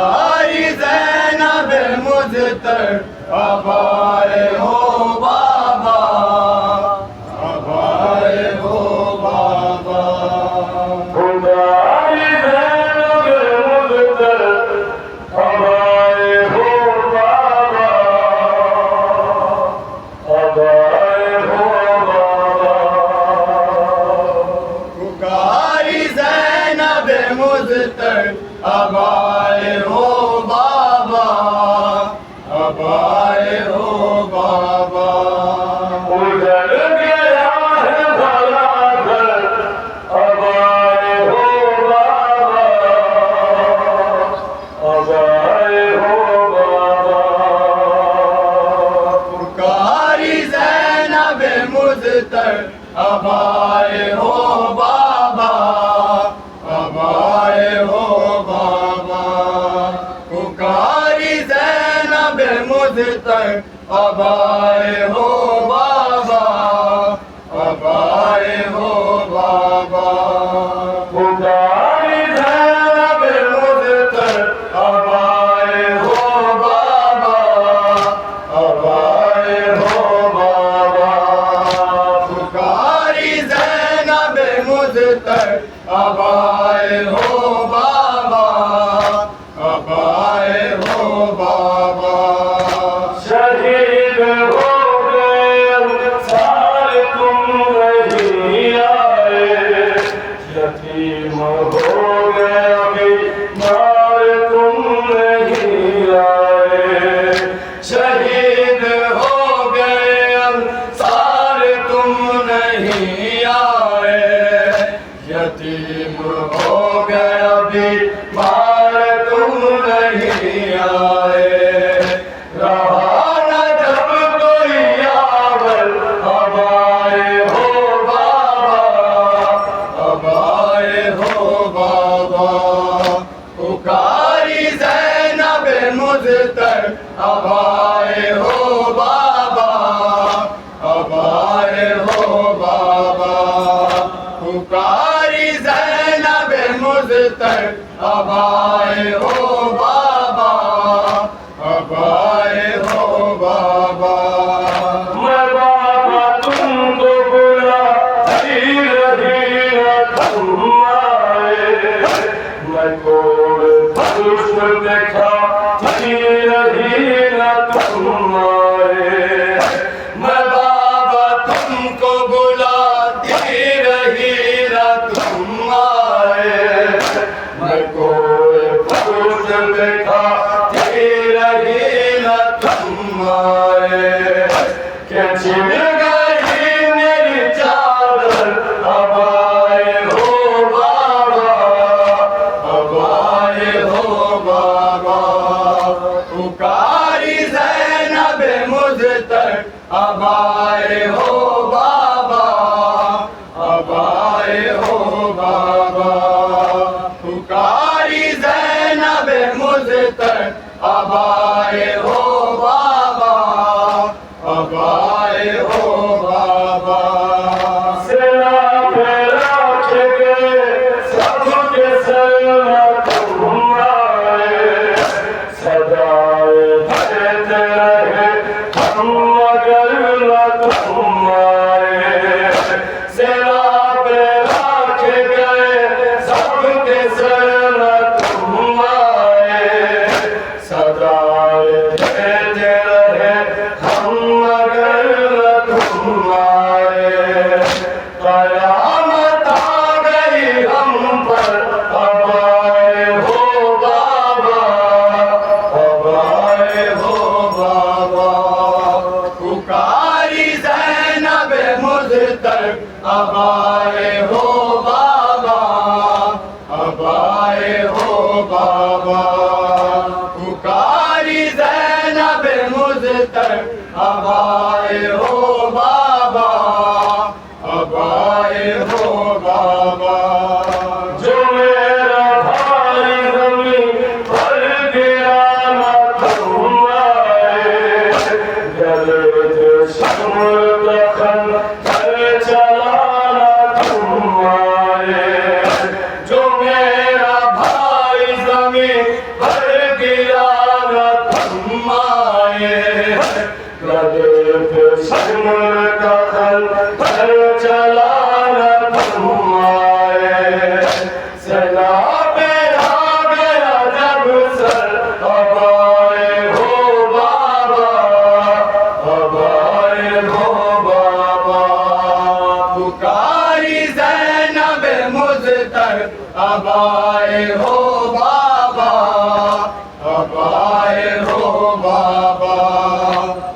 पुकारी ज़ैनब मुज़्तफ़ा हो बाबा, आए हो बाबा। पुकारी ज़ैनब मुज़्तफ़ा हो बाबा, आए हो बाबा। पुकारी ज़ैनब मुज़्तफ़ा हो बाबा, आए हो बाबा। उजड़ गया है भला घर, अब आए हो बाबा, अब आए हो बाबा। पुकारी ज़ैनब मुज़्तफ़ा हो बाबा, आए हो बाबा। पुकारी ज़ैनब मुज़्तफ़ा हो बाबा, आए हो बाबा। पुकारी ज़ैनब मुज़्तफ़ा हो बाबा, अब आए हो बाबा। पुकारी ज़ैनब मुज़्तफ़ा हो बाबा, आए हो बाबा। शहीद हो गए सारे तुम नहीं आए, यतीम हो गए अभी मार तुम नहीं आए। शहीद हो गए सारे तुम नहीं आए, यतीम हो गए अभी मार तुम नहीं आए। रहा न जब कोई यावर, अब आए हो बाबा, अब आए हो बाबा। पुकारी ज़ैनब मुज़तफ़ा हो बाबा, अब आए हो बाबा। पुकारी ज़ैनब मुज़तफ़ा हो बाबा, अब आए हो बाबा। मैं बाबा तुमको बुलाती रही न तुम आए, मैं कोड दुष्ट दिखाती रही न तुम आए। मैं बाबा तुमको बुलाती रही न तुम आए, मैं कोई दुष्ट दिखाती रही न तुम आए। क्या छिन गई मेरी चादर, अब आए हो बाबा, अब आए हो बाबा। पुकारी ज़ैनब मुज़तफ़ा हो बाबा, अब आए हो बाबा। पुकारी ज़ैनब मुज़तफ़ा हो बाबा, अब आए हो बाबा। सिरा पे रख गए सबके सर तुम आए, सदाए देते रहे हम मगर न तुम आए। सिरा पे रख गए सबके सर तुम आए, सदाए देते रहे हम मगर न तुम आए। कयामत आ गई हम पर, अब आए हो बाबा, अब आए हो बाबा। पुकारी ज़ैनब मुज़तफ़ा हो बाबा, अब आए हो बाबा। पुकारी ज़ैनब मुज़तफ़ा हो बाबा, अब आए हो बाबा। जो मेरा भाई ज़मीन पर गिरा न तुम आए, गले से शम्र दखन कर चला न तुम आए। जो मेरा भाई ज़मीन पर गिरा न थमाए, गले पे शर्म का खल चला न थमाए, सेना पे आ गया जब सर अब आए हो बाबा, अब आए हो बाबा। पुकारी ज़ैनब मुज़्तर अब आए हो बाबा, अब आए हो बाबा।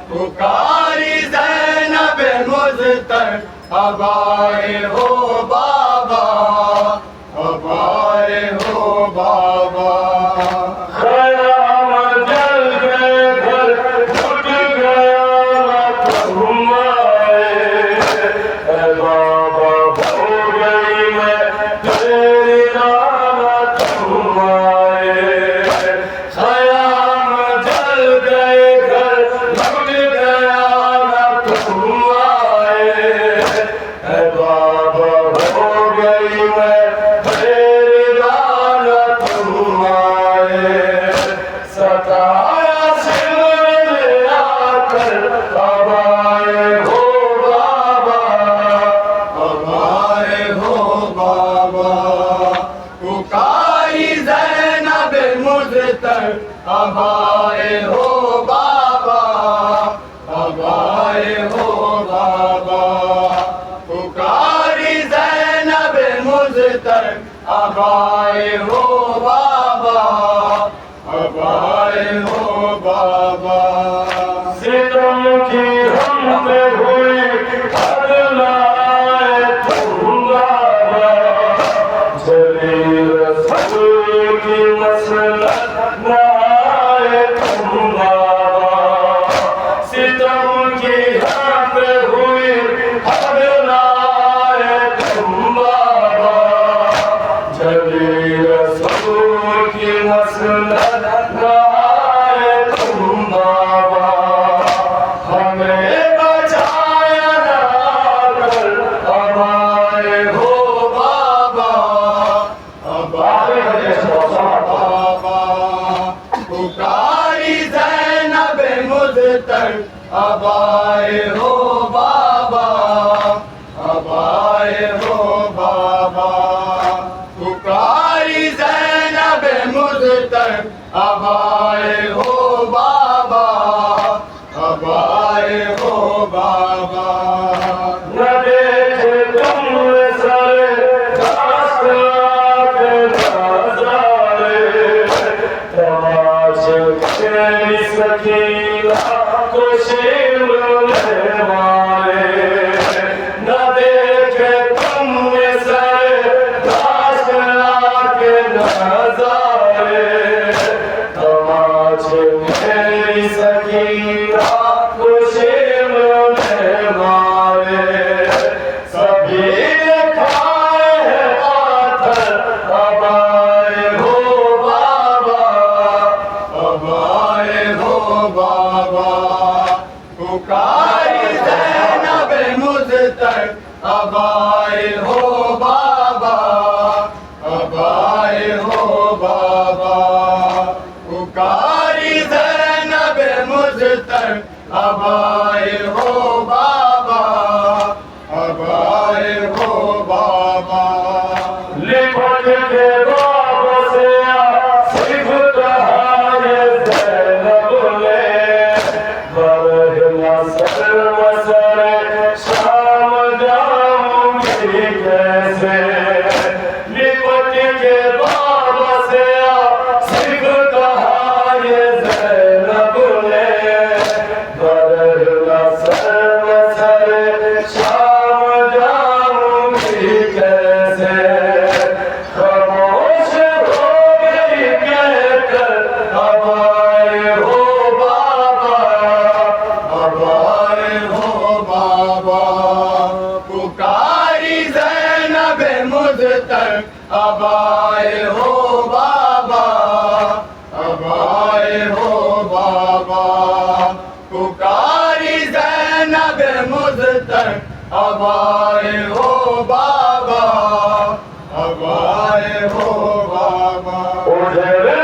पुकारी ज़ैनब मुज़्तर अब आए हो बाबा, अब आए हो बाबा। खयाम जल गए घर छूट गया न थमाए, ऐ बाबा हो गई मैं तेरी राह थमाए। खयाम जल गए घर छूट गया न थमाए, ऐ बाबा हो गई मैं तेरी राह थमाए। सताया सिमर आकर अब आए हो बाबा, अब आए हो बाबा। पुकारी ज़ैनब मुज़्तर अब आए हो बाबा, अब आए हो बाबा। पुकारी ज़ैनब मुज़्तर अब आए हो बाबा, अब आए हो बाबा। सितम की हम पे हुई हद लाए तुम बाबा, जली रसूल की मसलत लाए तुम बाबा। सितम की हम पे हुई हद लाए तुम बाबा, जली रसूल की मसलत लाए तुम बाबा। हमें बचाया ना कर अब आए हो बाबा, अब आए हो बाबा। पुकारी ज़ैनब मुज़्तर अब आए हो बाबा, अब आए हो बाबा। पुकारी ज़ैनब मुज़्तर अब आए हो बाबा, अब आए हो बाबा। न देखे तुम सरे दास्तान के नज़ारे, तमाशे तेरी सकीना को शिमले मारे। न देखे तुम सरे दास्तान के नज़ारे, तमाशे तेरी सकीना को शिमले मारे। सभी ने खाए हैं पाथर अब आए हो बाबा, अब आए हो बाबा। पुकारी ज़ैनब मुज़्तर अब आए हो बाबा, अब आए हो बाबा। पुकारी ज़ैनब मुज़्तर अब आए हो बाबा, अब आए हो बाबा। लिपट के बाबा से सिर्फ कहा ये ज़ैनब ने, बरहना सर मसरे शाम जाऊंगी कैसे। लिपट के बाबा से सिर्फ कहा ये ज़ैनब ने, बरहना सर मसरे शाम जाऊंगी कैसे। खामोश हो गई कहकर अब आए हो बाबा, अब आए हो बाबा। पुकारी ज़ैनब मुज़्तर अब आए हो बाबा, अब आए हो बाबा। पुकारी ज़ैनब मुज़्तर अब आए हो बाबा, अब आए हो बाबा। उधर